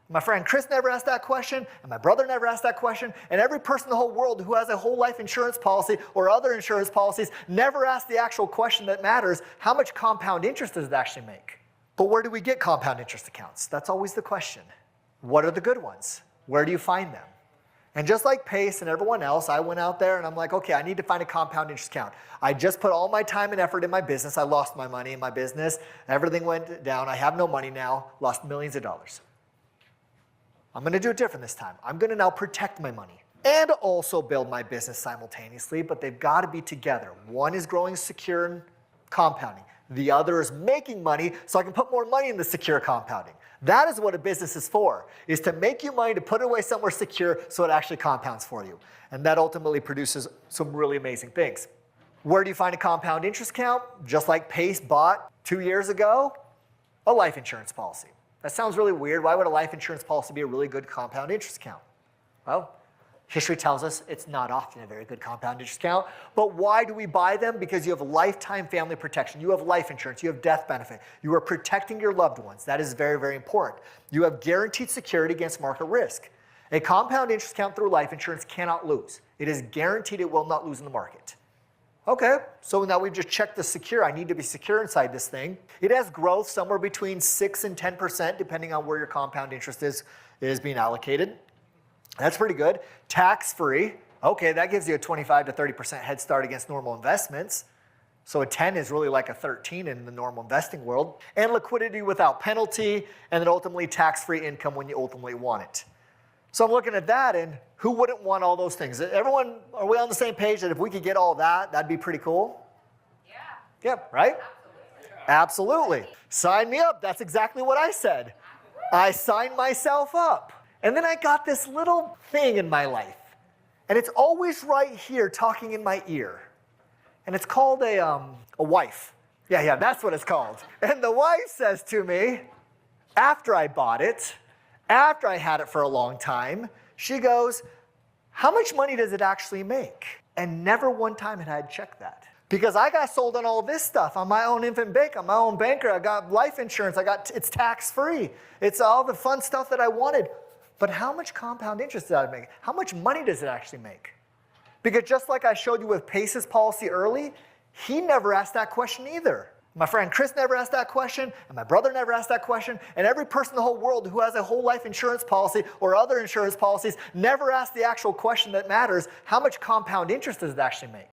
My friend Chris never asked that question, and my brother never asked that question, and every person in the whole world who has a whole life insurance policy or other insurance policies never asked the actual question that matters: how much compound interest does it actually make? But where do we get compound interest accounts? That's always the question. What are the good ones? Where do you find them? And just like Pace and everyone else, I went out there and I'm like, okay, I need to find a compound interest account. I just put all my time and effort in my business. I lost my money in my business. Everything went down. I have no money now, lost millions of dollars. I'm going to do it different this time. I'm going to now protect my money and also build my business simultaneously, but they've got to be together. One is growing secure and compounding. The other is making money so I can put more money in the secure compounding. That is what a business is for, is to make you money to put it away somewhere secure so it actually compounds for you. And that ultimately produces some really amazing things. Where do you find a compound interest account? Just like Pace bought 2 years ago, a life insurance policy. That sounds really weird. Why would a life insurance policy be a really good compound interest account? Well, history tells us it's not often a very good compound interest account. But why do we buy them? Because you have lifetime family protection. You have life insurance. You have death benefit. You are protecting your loved ones. That is very, very important. You have guaranteed security against market risk. A compound interest account through life insurance cannot lose. It is guaranteed it will not lose in the market. Okay, so now we've just checked the secure. I need to be secure inside this thing. It has growth somewhere between 6 and 10%, depending on where your compound interest is being allocated. That's pretty good. Tax-free. Okay, that gives you a 25 to 30% head start against normal investments. So a 10 is really like a 13 in the normal investing world. And liquidity without penalty, and then ultimately tax-free income when you ultimately want it. So I'm looking at that, and who wouldn't want all those things? Everyone, are we on the same page that if we could get all that, that'd be pretty cool? Yeah. Yep, right? Absolutely. Sign me up. That's exactly what I said. I signed myself up. And then I got this little thing in my life. And it's always right here talking in my ear. And it's called a wife. Yeah, that's what it's called. And the wife says to me, after I bought it, after I had it for a long time, she goes, how much money does it actually make? And never one time had I checked that. Because I got sold on all this stuff. I'm my own infant bank. I'm my own banker. I got life insurance. It's tax-free. It's all the fun stuff that I wanted. But how much compound interest did I make? How much money does it actually make? Because just like I showed you with Pace's policy early, he never asked that question either. My friend Chris never asked that question, and my brother never asked that question, and every person in the whole world who has a whole life insurance policy or other insurance policies never asked the actual question that matters: how much compound interest does it actually make?